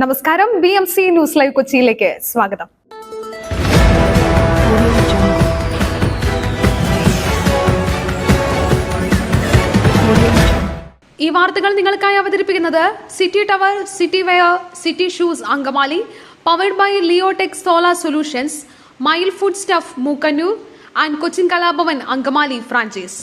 നമസ്കാരം. BMC news live കൊച്ചിയിലേക്ക് സ്വാഗതം. ഈ വാർത്തകൾ നിങ്ങൾക്കായി അവതരിപ്പിക്കുന്നത് city tower, city wear, city shoes Angamaly, powered by Leotech solar solutions, mile food stuff Mookkannoor and Cochin Kalabhavan Angamaly franchise.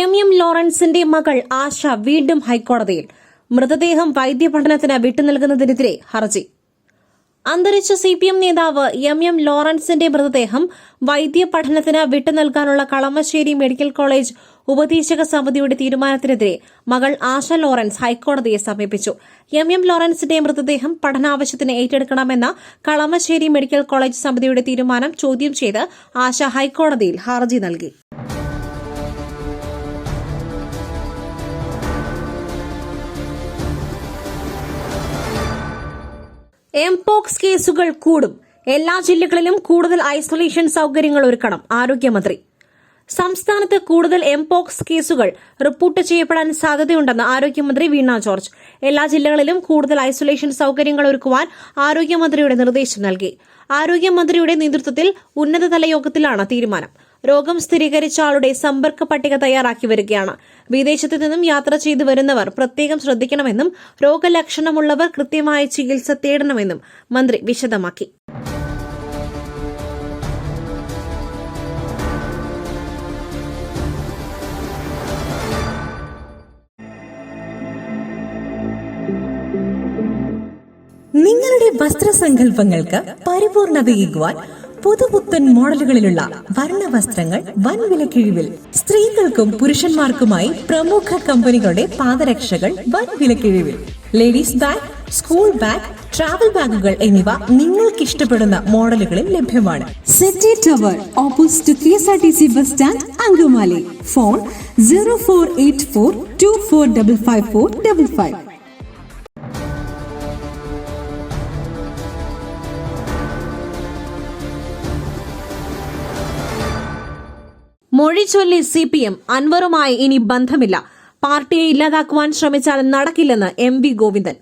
M ലോറൻസിന്റെ മകൾ ആശ വീണ്ടും ഹൈക്കോടതിയിൽ. മൃതദേഹം വൈദ്യപഠനത്തിന് വിട്ടുനൽകുന്നതിനെതിരെ ഹർജി. അന്തരിച്ച CPM നേതാവ് എം ലോറൻസിന്റെ മൃതദേഹം വൈദ്യപഠനത്തിന് വിട്ടുനൽകാനുള്ള കളമശ്ശേരി മെഡിക്കൽ കോളേജ് ഉപദേശക സമിതിയുടെ തീരുമാനത്തിനെതിരെ മകൾ ആശ ലോറൻസ് ഹൈക്കോടതിയെ സമീപിച്ചു. എം ലോറൻസിന്റെ മൃതദേഹം പഠനാവശ്യത്തിന് ഏറ്റെടുക്കണമെന്ന കളമശ്ശേരി മെഡിക്കൽ കോളേജ് സമിതിയുടെ തീരുമാനം ചോദ്യം ചെയ്ത് ആശ ഹൈക്കോടതിയിൽ ഹർജി നൽകി. എംപോക്സ് കേസുകൾ കൂടും. എല്ലാ ജില്ലകളിലും കൂടുതൽ ഐസൊലേഷൻ സൌകര്യങ്ങൾ ഒരുക്കണം. ആരോഗ്യമന്ത്രി. സംസ്ഥാനത്ത് കൂടുതൽ എംപോക്സ് കേസുകൾ റിപ്പോർട്ട് ചെയ്യപ്പെടാൻ സാധ്യതയുണ്ടെന്ന് ആരോഗ്യമന്ത്രി വീണ ജോർജ്. എല്ലാ ജില്ലകളിലും കൂടുതൽ ഐസൊലേഷൻ സൌകര്യങ്ങൾ ഒരുക്കുവാൻ ആരോഗ്യമന്ത്രിയുടെ നിർദ്ദേശം നൽകി. ആരോഗ്യമന്ത്രിയുടെ നേതൃത്വത്തിൽ ഉന്നതതല യോഗത്തിലാണ് തീരുമാനം. രോഗം സ്ഥിരീകരിച്ച ആളുടെ സമ്പർക്ക പട്ടിക തയ്യാറാക്കി വരികയാണ്. വിദേശത്തു നിന്നും യാത്ര ചെയ്തു വരുന്നവർ പ്രത്യേകം ശ്രദ്ധിക്കണമെന്നും രോഗലക്ഷണമുള്ളവർ കൃത്യമായ ചികിത്സ തേടണമെന്നും മന്ത്രി വിശദമാക്കി. നിങ്ങളുടെ വസ്ത്രസങ്കല്പങ്ങൾക്ക് പരിപൂർണതയേകുവാൻ പുതുപുത്തൻ മോഡലുകളിലുള്ള വർണ്ണവസ്ത്രങ്ങൾ വൻ വിലക്കിഴിവിൽ. സ്ത്രീകൾക്കും പുരുഷന്മാർക്കുമായി പ്രമുഖ കമ്പനികളുടെ പാദരക്ഷകൾ വൻ വിലക്കിഴിവിൽ. Ladies bag, school bag, travel ബാഗുകൾ എന്നിവ നിങ്ങൾക്ക് ഇഷ്ടപ്പെടുന്ന മോഡലുകളിൽ ലഭ്യമാണ്. City tower opposite KSRTC bus stand Angamaly. Phone 0484245555. മൊഴി ചൊല്ലി CPM അൻവറുമായി ഇനി ബന്ധമില്ല. പാർട്ടിയെ ഇല്ലാതാക്കുവാൻ ശ്രമിച്ചാൽ നടക്കില്ലെന്ന് MV ഗോവിന്ദൻ.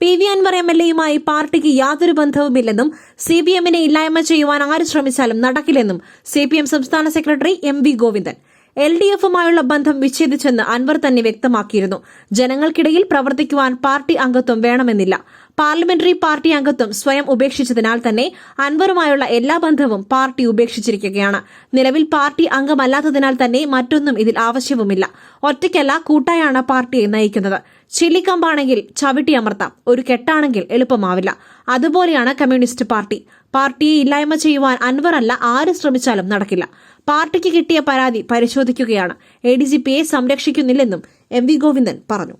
PV അൻവർ MLAയുമായി പാർട്ടിക്ക് യാതൊരു ബന്ധവുമില്ലെന്നും CPMനെ ഇല്ലായ്മ ചെയ്യുവാൻ ആര് ശ്രമിച്ചാലും നടക്കില്ലെന്നും CPM സംസ്ഥാന സെക്രട്ടറി MV ഗോവിന്ദൻ. LDFുമായുള്ള ബന്ധം വിച്ഛേദിച്ചെന്ന് അൻവർ തന്നെ വ്യക്തമാക്കിയിരുന്നു. ജനങ്ങൾക്കിടയിൽ പ്രവർത്തിക്കുവാൻ പാർട്ടി അംഗത്വം വേണമെന്നില്ല. പാർലമെന്ററി പാർട്ടി അംഗത്വം സ്വയം ഉപേക്ഷിച്ചതിനാൽ തന്നെ അൻവറുമായുള്ള എല്ലാ ബന്ധവും പാർട്ടി ഉപേക്ഷിച്ചിരിക്കുകയാണ്. നിലവിൽ പാർട്ടി അംഗമല്ലാത്തതിനാൽ തന്നെ മറ്റൊന്നും ഇതിൽ ആവശ്യവുമില്ല. ഒറ്റയ്ക്കല്ല, കൂട്ടായാണ് പാർട്ടിയെ നയിക്കുന്നത്. ചില്ലിക്കമ്പാണെങ്കിൽ ചവിട്ടിയമർത്താം, ഒരു കെട്ടാണെങ്കിൽ എളുപ്പമാവില്ല. അതുപോലെയാണ് കമ്മ്യൂണിസ്റ്റ് പാർട്ടി. പാർട്ടിയെ ഇല്ലായ്മ ചെയ്യുവാൻ അൻവറല്ല ആര് ശ്രമിച്ചാലും നടക്കില്ല. പാർട്ടിക്ക് കിട്ടിയ പരാതി പരിശോധിക്കുകയാണ്. ADGPയെ സംരക്ഷിക്കുന്നില്ലെന്നും MV ഗോവിന്ദൻ പറഞ്ഞു.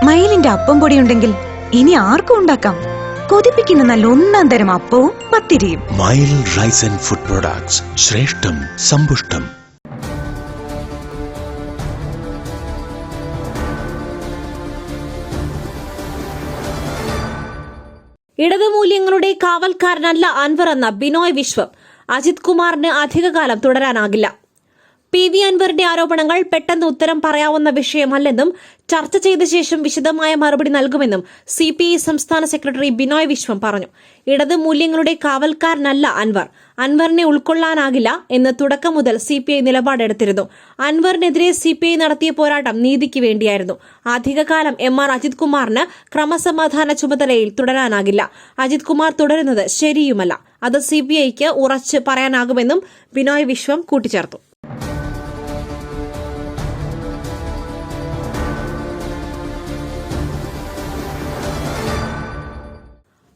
മയിലിന്റെ അപ്പം പൊടിയുണ്ടെങ്കിൽ ഇനി ആർക്കും ഉണ്ടാക്കാം. കൊതിപ്പിക്കുന്ന നല്ല ഒന്നാം തരം അപ്പവും പത്തിരിയും. മയിൽ റൈസ് ആൻഡ് ഫുഡ് പ്രൊഡക്ട്സ്. ശ്രേഷ്ഠം, സമ്പുഷ്ടം. ഇടതുമൂല്യങ്ങളുടെ കാവൽക്കാരനല്ല അൻവർ എന്ന ബിനോയ് വിശ്വം. അജിത് കുമാറിന് അധികകാലം തുടരാനാകില്ല. PV അൻവറിന്റെ ആരോപണങ്ങൾ പെട്ടെന്ന് ഉത്തരം പറയാവുന്ന വിഷയമല്ലെന്നും ചർച്ച ചെയ്ത ശേഷം വിശദമായ മറുപടി നൽകുമെന്നും CPI സംസ്ഥാന സെക്രട്ടറി ബിനോയ് വിശ്വം പറഞ്ഞു. ഇടത് മൂല്യങ്ങളുടെ കാവൽക്കാരനല്ല അൻവർ. അൻവറിനെ ഉൾക്കൊള്ളാനാകില്ല എന്ന് തുടക്കം മുതൽ CPI നിലപാടെടുത്തിരുന്നു. അൻവറിനെതിരെ CPI നടത്തിയ പോരാട്ടം നീതിക്ക് വേണ്ടിയായിരുന്നു. അധികകാലം MR അജിത് കുമാറിന് ക്രമസമാധാന ചുമതലയിൽ തുടരാനാകില്ല. അജിത് കുമാർ തുടരുന്നത് ശരിയുമല്ല. അത് CPIക്ക് ഉറച്ച് പറയാനാകുമെന്നും ബിനോയ് വിശ്വം കൂട്ടിച്ചേർത്തു.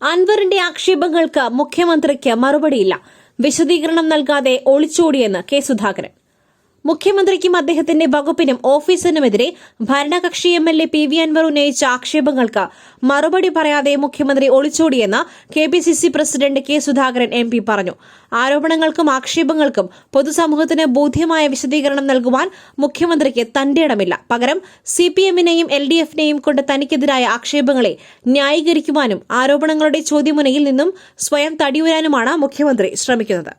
അൻവറിന്റെ ആക്ഷേപങ്ങൾക്ക് മുഖ്യമന്ത്രിക്ക് മറുപടിയില്ല. വിശദീകരണം നൽകാതെ ഒളിച്ചോടിയെന്ന് K. സുധാകരൻ. മുഖ്യമന്ത്രിക്കും അദ്ദേഹത്തിന്റെ വകുപ്പിനും ഓഫീസിനുമെതിരെ ഭരണകക്ഷി MLA PV അൻവർ ഉന്നയിച്ച ആക്ഷേപങ്ങൾക്ക് മറുപടി പറയാതെ മുഖ്യമന്ത്രി ഒളിച്ചോടിയെന്ന് KPCC president K Sudhakaran MP പറഞ്ഞു. ആരോപണങ്ങൾക്കും ആക്ഷേപങ്ങൾക്കും പൊതുസമൂഹത്തിന് ബോധ്യമായ വിശദീകരണം നൽകുവാൻ മുഖ്യമന്ത്രിക്ക് തന്റേടമില്ല. പകരം CPM-നെയും LDF-നെയും കൊണ്ട് തനിക്കെതിരായ ആക്ഷേപങ്ങളെ ന്യായീകരിക്കുവാനും ആരോപണങ്ങളുടെ ചോദ്യമുനയിൽ നിന്നും സ്വയം തടിയുരാനുമാണ് മുഖ്യമന്ത്രി ശ്രമിക്കുന്നത്.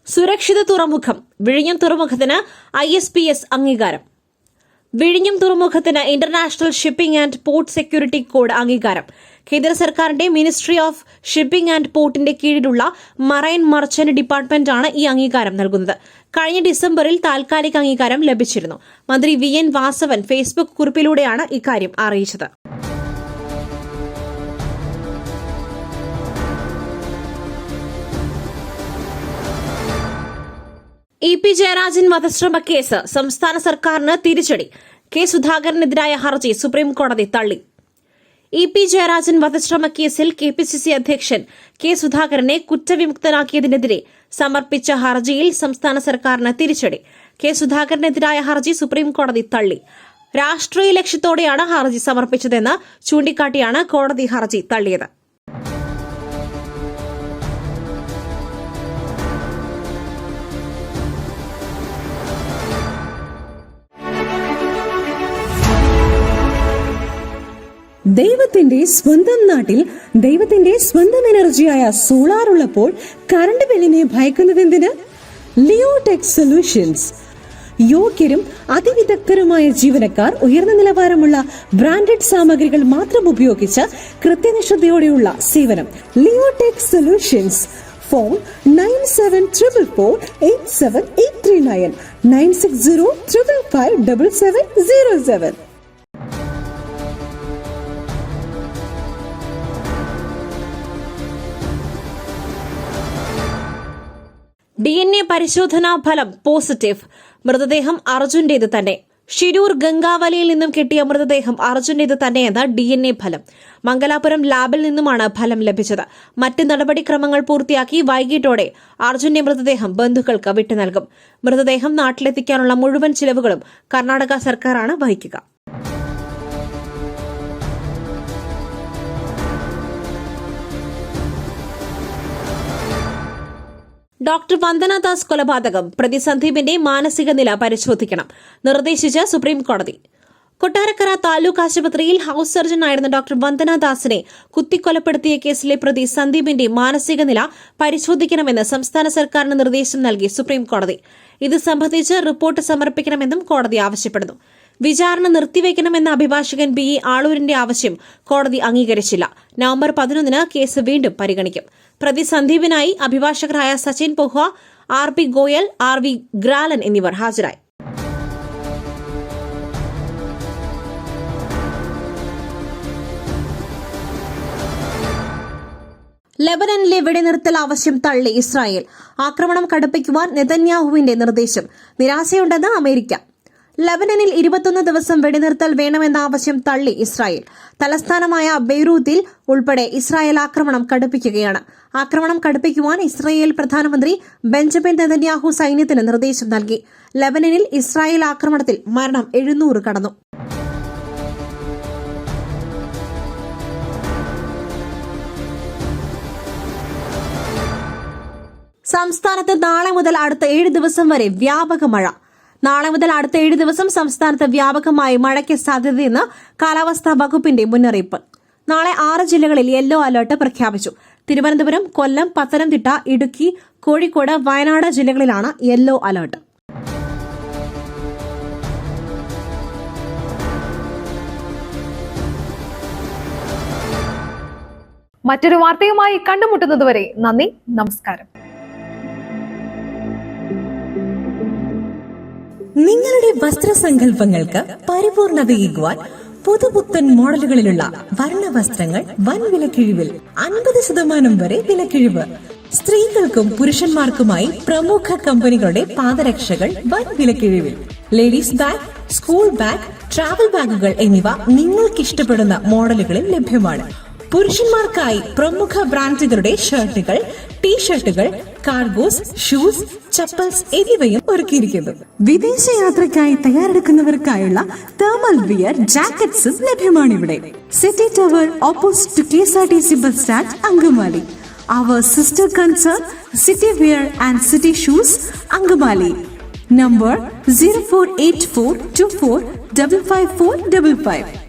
സുരക്ഷിത തുറമുഖം. വിഴിഞ്ഞം തുറമുഖത്തിന് ISPS അംഗീകാരം. വിഴിഞ്ഞം തുറമുഖത്തിന് international shipping and port security code അംഗീകാരം. കേന്ദ്ര സർക്കാരിന്റെ മിനിസ്ട്രി ഓഫ് ഷിപ്പിംഗ് ആൻഡ് പോർട്ടിന്റെ കീഴിലുള്ള മറൈൻ മർച്ചന്റ് ഡിപ്പാർട്ട്മെന്റാണ് ഈ അംഗീകാരം നൽകുന്നത്. കഴിഞ്ഞ ഡിസംബറിൽ താൽക്കാലിക അംഗീകാരം ലഭിച്ചിരുന്നു. മന്ത്രി VN വാസവൻ ഫേസ്ബുക്ക് കുറിപ്പിലൂടെയാണ് ഇക്കാര്യം അറിയിച്ചത്. EP ജയരാജൻ വധശ്രമ കേസ് സംസ്ഥാന സർക്കാരിന് തിരിച്ചടി. K സുധാകരനെതിരായ ഹർജി സുപ്രീംകോടതി തള്ളി. EP ജയരാജൻ വധശ്രമ കേസിൽ KPCC അധ്യക്ഷൻ K സുധാകരനെ കുറ്റവിമുക്തനാക്കിയതിനെതിരെ സമർപ്പിച്ച ഹർജിയിൽ സംസ്ഥാന സർക്കാരിന് തിരിച്ചടി. K സുധാകരനെതിരായ ഹർജി സുപ്രീംകോടതി തള്ളി. രാഷ്ട്രീയ ലക്ഷ്യത്തോടെയാണ് ഹർജി സമർപ്പിച്ചതെന്ന് ചൂണ്ടിക്കാട്ടിയാണ് കോടതി ഹർജി തള്ളിയത്. ദൈവത്തിന്റെ സ്വന്തം നാട്ടിൽ ദൈവത്തിന്റെ സ്വന്തം എനർജിയായ സോളാർ ഉള്ളപ്പോൾ കറണ്ട് ബില്ലിനെ ഭയക്കുന്നതെന്തിന്? Leotech solutions. യോഗ്യരും അതിവിദഗ്ധരുമായ ജീവനക്കാർ, ഉയർന്ന നിലവാരമുള്ള ബ്രാൻഡഡ് സാമഗ്രികൾ മാത്രം ഉപയോഗിച്ച് കൃത്യനിഷ്ഠതയോടെയുള്ള സേവനം. Leotech solutions. ഫോൺ 9744487839 9605557707. DNA പരിശോധനാ ഫലം പോസിറ്റീവ്. മൃതദേഹം അർജുന്റേത് തന്നെ. ഷിരൂർ ഗംഗാവലിയിൽ നിന്നും കിട്ടിയ മൃതദേഹം അർജുന്റേത് തന്നെയെന്ന് DNA ഫലം. മംഗലാപുരം ലാബിൽ നിന്നുമാണ് ഫലം ലഭിച്ചത്. മറ്റ് നടപടിക്രമങ്ങൾ പൂർത്തിയാക്കി വൈകിട്ടോടെ അർജുന്റെ മൃതദേഹം ബന്ധുക്കൾക്ക് വിട്ടു നൽകും. മൃതദേഹം നാട്ടിലെത്തിക്കാനുള്ള മുഴുവൻ ചിലവുകളും കർണാടക സർക്കാരാണ് വഹിക്കുക. ഡോക്ടർ വന്ദന ദാസ് കൊലപാതകം പ്രതി സന്ദീപിന്റെ മാനസിക നില പരിശോധിക്കണം നിർദ്ദേശിച്ച് സുപ്രീംകോടതി. കൊട്ടാരക്കര താലൂക്ക് ആശുപത്രിയിൽ ഹൌസ് സർജനായിരുന്ന ഡോക്ടർ വന്ദന ദാസിനെ കുത്തിക്കൊലപ്പെടുത്തിയ കേസിലെ പ്രതി സന്ദീപിന്റെ മാനസിക നില പരിശോധിക്കണമെന്ന് സംസ്ഥാന സർക്കാരിന് നിർദ്ദേശം നൽകി സുപ്രീംകോടതി. ഇത് സംബന്ധിച്ച് റിപ്പോർട്ട് സമർപ്പിക്കണമെന്നും കോടതി ആവശ്യപ്പെടുന്നു. വിചാരണ നിർത്തിവെക്കണമെന്ന അഭിഭാഷകൻ BE ആളൂരിന്റെ ആവശ്യം കോടതി അംഗീകരിച്ചില്ല. നവംബർ 11 കേസ് വീണ്ടും പരിഗണിക്കും. പ്രതി സന്ദീപിനായി അഭിഭാഷകരായ സച്ചിൻ പൊഹ്വ, RP ഗോയൽ, RV ഗ്രാലൻ എന്നിവർ ഹാജരായി. ലെബനനിലെ വെടിനിർത്തൽ ആവശ്യം തള്ളി ഇസ്രായേൽ. ആക്രമണം കടുപ്പിക്കുവാൻ നെതന്യാഹുവിന്റെ നിർദ്ദേശം. നിരാശയുണ്ടെന്ന് അമേരിക്ക. ലെബനനിൽ 21 ദിവസം വെടിനിർത്തൽ വേണമെന്ന ആവശ്യം തള്ളി ഇസ്രായേൽ. തലസ്ഥാനമായ ബെയ്റൂത്തിൽ ഉൾപ്പെടെ ഇസ്രായേൽ ആക്രമണം കടുപ്പിക്കുകയാണ്. ആക്രമണം കടുപ്പിക്കുവാൻ ഇസ്രായേൽ പ്രധാനമന്ത്രി ബെഞ്ചമിൻ നെതന്യാഹു സൈന്യത്തിന് നിർദ്ദേശം നൽകി. ലെബനനിൽ ഇസ്രായേൽ ആക്രമണത്തിൽ മരണം 700 കടന്നു. സംസ്ഥാനത്ത് നാളെ മുതൽ അടുത്ത 7 ദിവസം വരെ വ്യാപക മഴ. നാളെ മുതൽ അടുത്ത 7 ദിവസം സംസ്ഥാനത്ത് വ്യാപകമായി മഴയ്ക്ക് സാധ്യതയെന്ന് കാലാവസ്ഥാ വകുപ്പിന്റെ മുന്നറിയിപ്പ്. നാളെ 6 ജില്ലകളിൽ യെല്ലോ അലർട്ട് പ്രഖ്യാപിച്ചു. തിരുവനന്തപുരം, കൊല്ലം, പത്തനംതിട്ട, ഇടുക്കി, കോഴിക്കോട്, വയനാട് ജില്ലകളിലാണ് യെല്ലോ അലർട്ട്. മറ്റൊരു വാർത്തയുമായി കണ്ടുമുട്ടുന്നതുവരെ നന്ദി, നമസ്കാരം. നിങ്ങളുടെ വസ്ത്രസങ്കല്പങ്ങൾക്ക് പരിപൂർണതയേകുവാൻ പുതുപുത്തൻ മോഡലുകളിലുള്ള വർണ്ണവസ്ത്രങ്ങൾ വൻ വിലക്കിഴിവിൽ 50% വരെ വിലക്കിഴിവ്. സ്ത്രീകൾക്കും പുരുഷന്മാർക്കുമായി പ്രമുഖ കമ്പനികളുടെ പാദരക്ഷകൾ വൻ വിലക്കിഴിവിൽ. Ladies bag, school bag, travel ബാഗുകൾ എന്നിവ നിങ്ങൾക്കിഷ്ടപ്പെടുന്ന മോഡലുകളിൽ ലഭ്യമാണ്. പുരുഷന്മാർക്കായി പ്രമുഖ ബ്രാൻഡുകളുടെ ഷർട്ടുകൾ, ടീഷർട്ടുകൾ, കാർഗോസ്, ഷൂസ്, ചപ്പൽസ് എന്നിവയും ഒരുക്കിയിരിക്കുന്നു. വിദേശയാത്രയ്ക്കായി തയ്യാറെടുക്കുന്നവർക്കായുള്ള തേർമൽ വിയർ, ജാക്കറ്റ്സും ലഭ്യമാണിവിടെ. City tower opposite to KSRTC bus stand, Angamaly. Our sister concern, City Wear and City Shoes, Angamali. Number 048424555455.